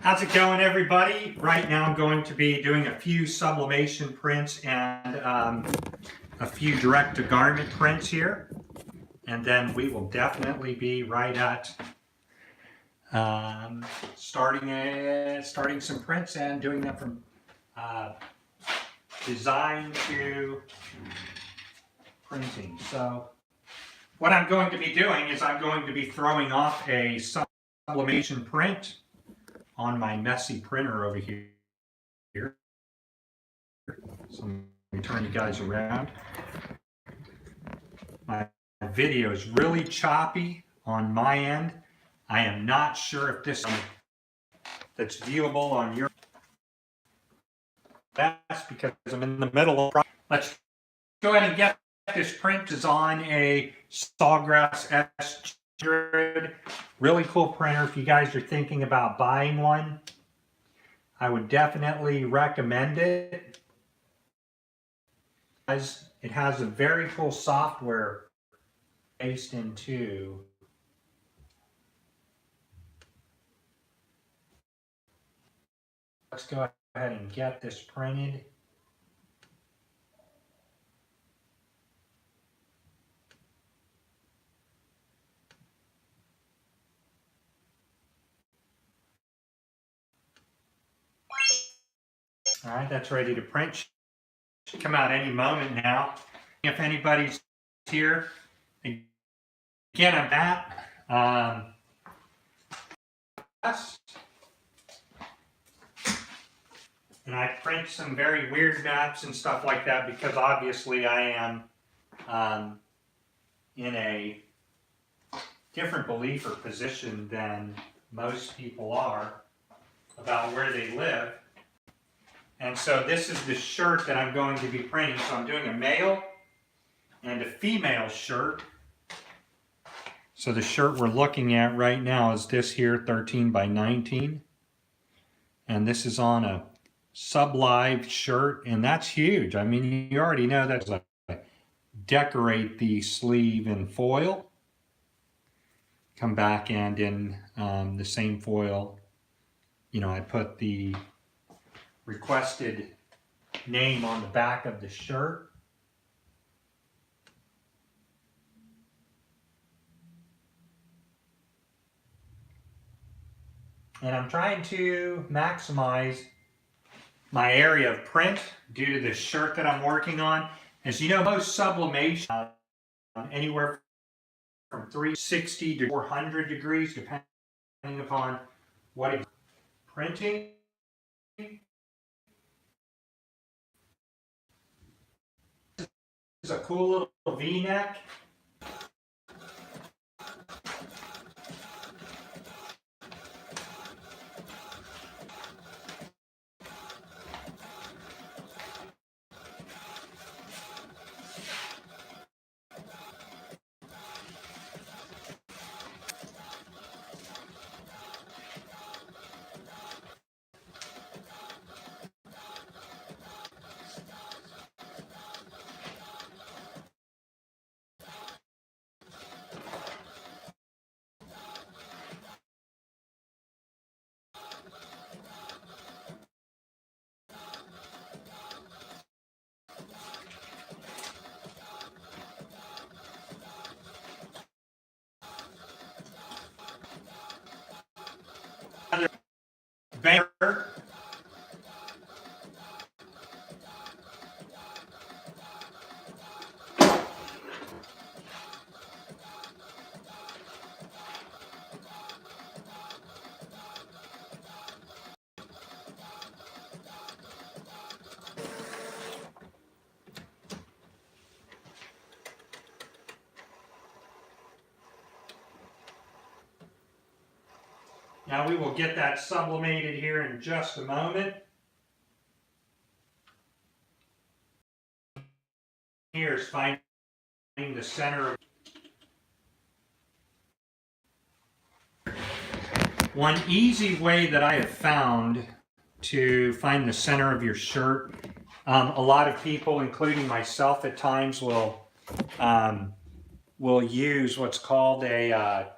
How's it going, everybody? Right now I'm going to be doing a few sublimation prints and a few direct-to-garment prints here. And then we will definitely be right at starting some prints and doing them from design to printing. So what I'm going to be doing is I'm going to be throwing off a sublimation print on my messy printer over here. So let me turn you guys around. My video is really choppy on my end. I am not sure if this that's viewable on your. That's because I'm in the middle of. Let's go ahead and get this print. Is on a Sawgrass S100. Really cool printer. If you guys are thinking about buying one, I would definitely recommend it. It has a very cool software based into let's go ahead and get this printed. All right, that's ready to print. Should come out any moment now. If anybody's here, again, I'm back. And I print some very weird maps and stuff like that because obviously I am in a different belief or position than most people are about where they live. And so this is the shirt that I'm going to be printing. So I'm doing a male and a female shirt. So the shirt we're looking at right now is this here, 13 by 19. And this is on a Sublive shirt, and that's huge. I mean, you already know that's a decorate the sleeve in foil. Come back and in the same foil, you know, I put the requested name on the back of the shirt. And I'm trying to maximize my area of print due to the shirt that I'm working on. As you know, most sublimation anywhere from 360 to 400 degrees, depending upon what it's printing. This is a cool little V-neck. Banner. Now we will get that sublimated here in just a moment. Here's finding the center of one easy way that I have found to find the center of your shirt. A lot of people, including myself at times, will use what's called a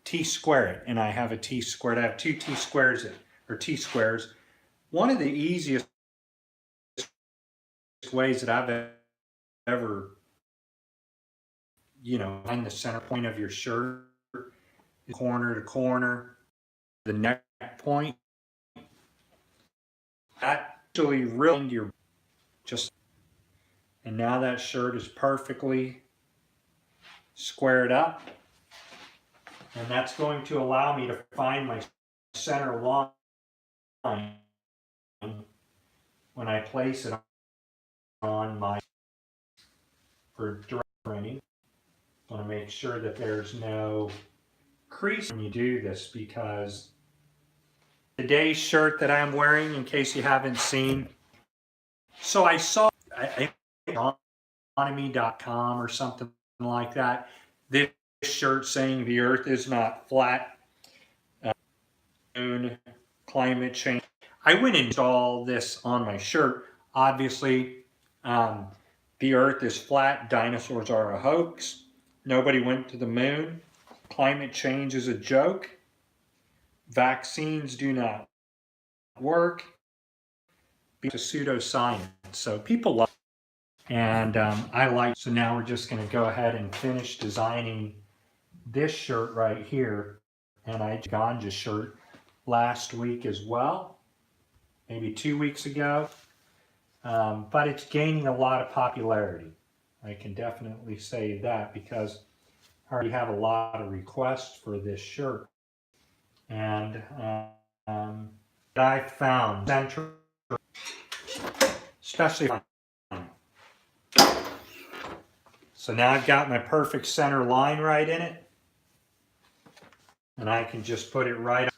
T-square it, and I have a T-squared. I have two T-squares or T-squares. One of the easiest ways that I've ever, find the center point of your shirt, corner to corner, the neck point. Actually really your and now that shirt is perfectly squared up, and that's going to allow me to find my center line when I place it on my for direct printing. I want to make sure that there's no crease when you do this, because today's shirt that I'm wearing, in case you haven't seen, so I saw economy.com or something like that, this shirt saying the earth is not flat, climate change. I went and installed this on my shirt. Obviously, the earth is flat, dinosaurs are a hoax, nobody went to the moon, climate change is a joke, vaccines do not work, it's a pseudoscience. So people love it. And I like, so now we're just going to go ahead and finish designing this shirt right here. And I ganja shirt last week as well, maybe 2 weeks ago. But it's gaining a lot of popularity. I can definitely say that, because I already have a lot of requests for this shirt. And I found central, especially. So now I've got my perfect center line right in it, and I can just put it right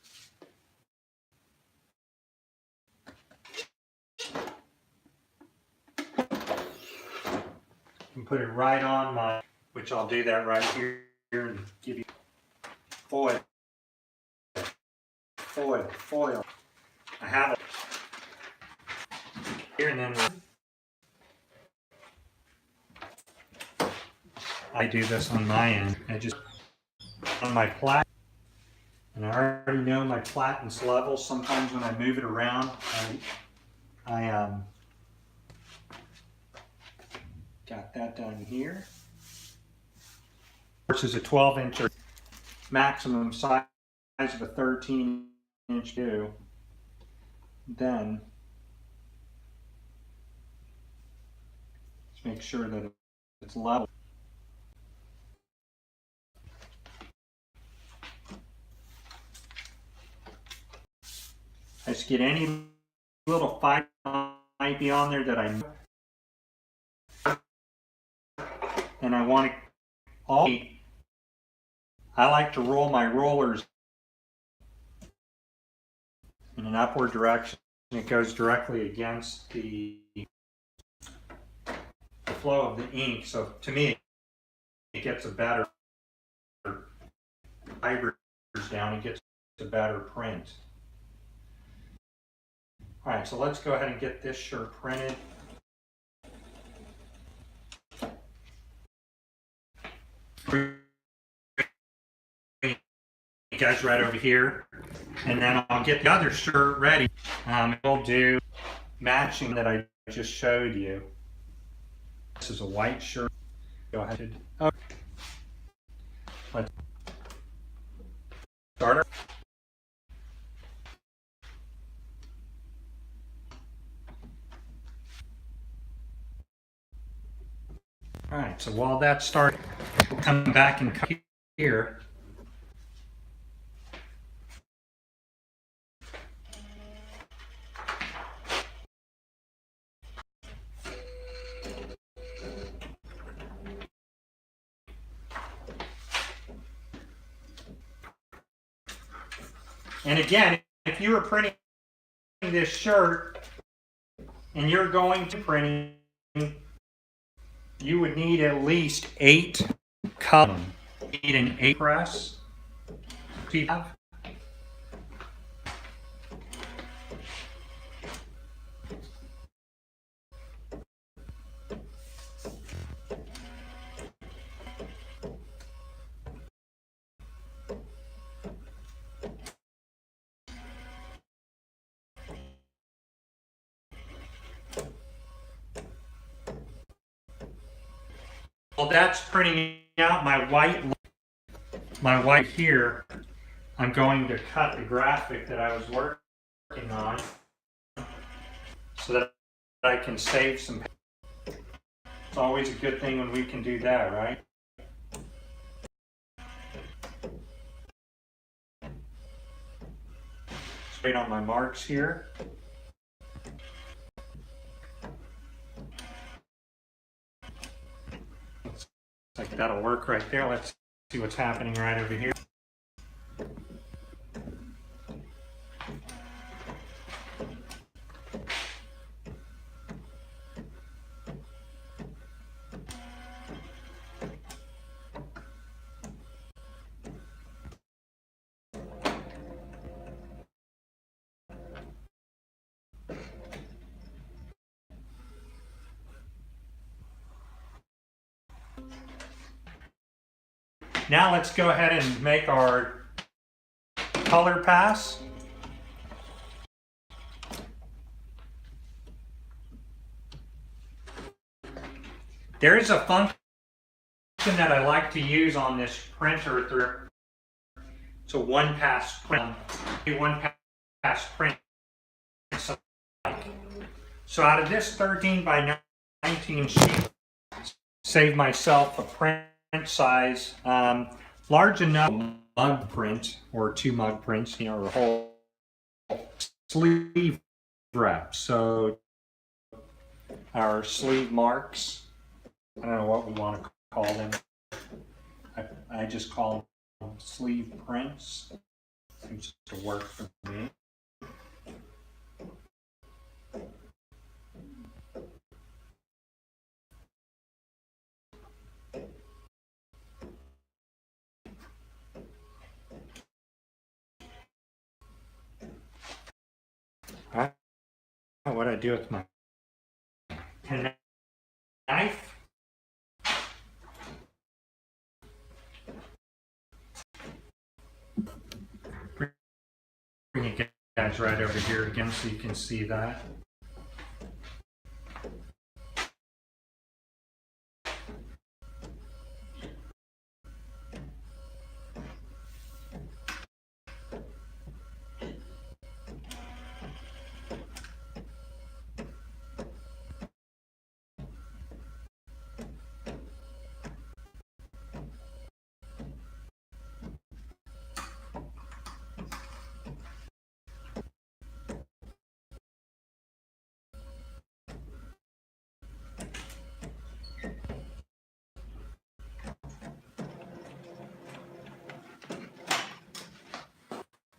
on. And put it right on my, which I'll do that right here and give you foil. I have it here, and then I do this on my end. I just on my plat, and I already know my platness level. Sometimes when I move it around, I got that done here. Versus a 12-inch or maximum size of a 13-inch do. Then let's make sure that it's level. I just get any little fiber might be on there that I know, and I want to I like to roll my rollers in an upward direction. It goes directly against the flow of the ink, so to me it gets a better fibers down, it gets a better print. Alright, so let's go ahead and get this shirt printed. You guys right over here, and then I'll get the other shirt ready. We'll do matching that I just showed you. This is a white shirt. Go ahead. Okay. Let's start. All right, so while that's starting, we'll come back and cut here. And again, if you were printing this shirt and you're going to printing, you would need at least 8 colors. You need an 8 press. that's printing out my white here. I'm going to cut the graphic that I was working on so that I can save some. It's always a good thing when we can do that, right? Straight on my marks here. Looks like that'll work right there. Let's see what's happening right over here. Now let's go ahead and make our color pass. There is a function that I like to use on this printer. It's a one-pass print. One-pass print. So out of this 13 by 19 sheet, save myself a print size large enough mug print or 2 mug prints, you know, or a whole sleeve wrap. So our sleeve marks, I don't know what we want to call them. I just call them sleeve prints. Seems to work for me. What do I do with my knife? Bring you guys right over here again so you can see that.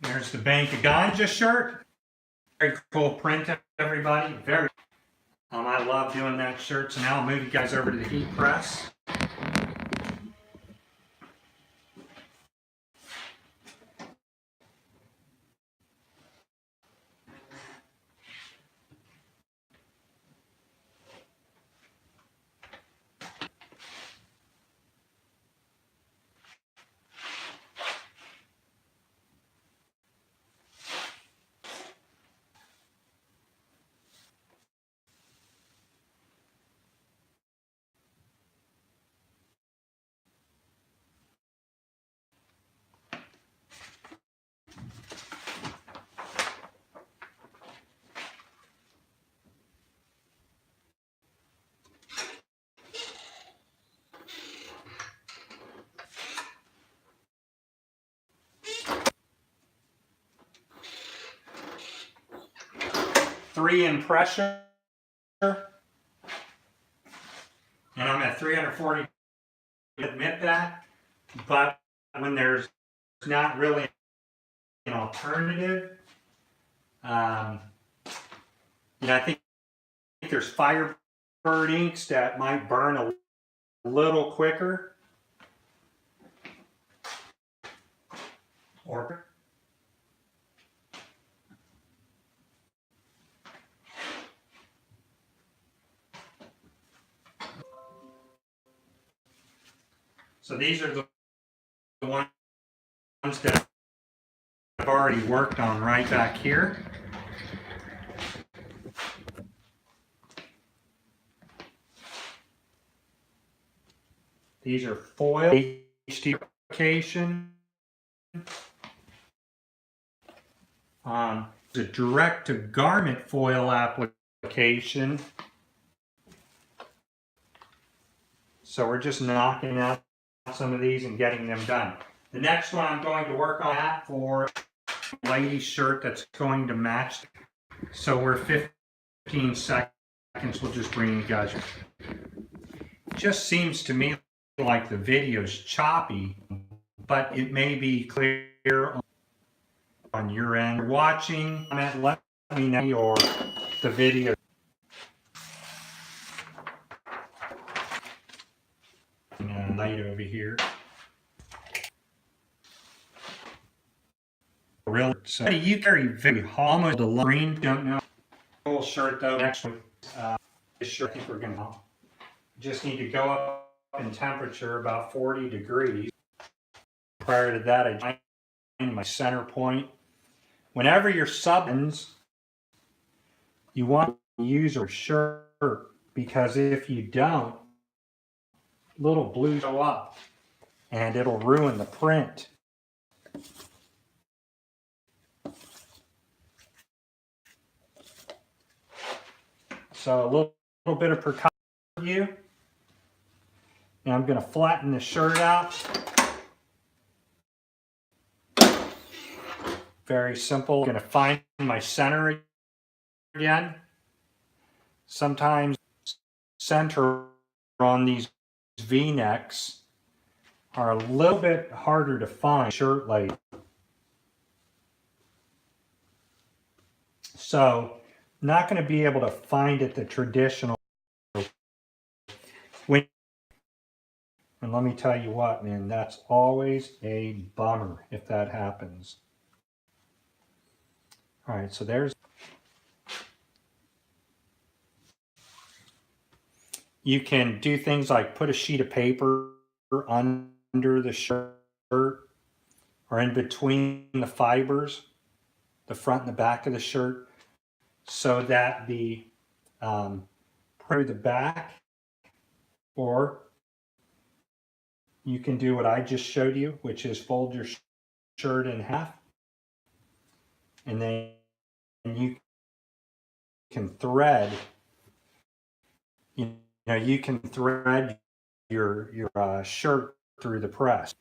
There's the Bank of Ganja shirt. Very cool print, everybody. Very. I love doing that shirt. So now I'll move you guys over to the heat press. Three in pressure, and I'm at 340. Admit that, but when there's not really an alternative, I think there's Firebird inks that might burn a little quicker, or so these are the ones that I've already worked on right back here. These are foil HD application. It's a direct-to-garment foil application. So we're just knocking out some of these and getting them done. The next one I'm going to work on that for a lady's shirt that's going to match. So we're 15 seconds. We'll just bring you guys. It just seems to me like the video's choppy, but it may be clear on your end. You're watching, let me know or the video. Light over here. Really, so you carry very almost the green. Don't know. Full shirt though. Next one, this shirt. I think we're gonna just need to go up in temperature about 40 degrees. Prior to that, I find my center point. Whenever you're subbing, you want to use your shirt because if you don't, little blues show up and it'll ruin the print. So a little bit of precaution for you. And I'm going to flatten the shirt out. Very simple. I'm going to find my center again. Sometimes center on these V-necks are a little bit harder to find shirt length. So not going to be able to find it the traditional way. And let me tell you what, man, that's always a bummer if that happens. All right, so there's. You can do things like put a sheet of paper under the shirt or in between the fibers, the front and the back of the shirt, so that the through the back, or you can do what I just showed you, which is fold your shirt in half, and then you can thread. You can thread your shirt through the press,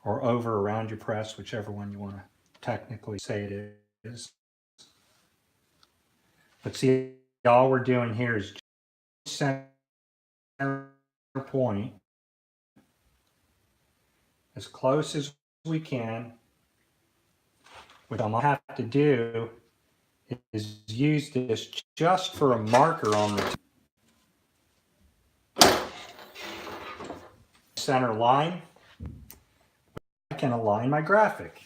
or over around your press, whichever one you want to technically say it is. But see, all we're doing here is center point as close as we can. What I'm going to have to do is use this just for a marker on the center line. I can align my graphic.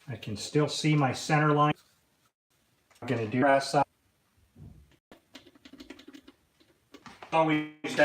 I can still see my center line. I'm going to do press up. Always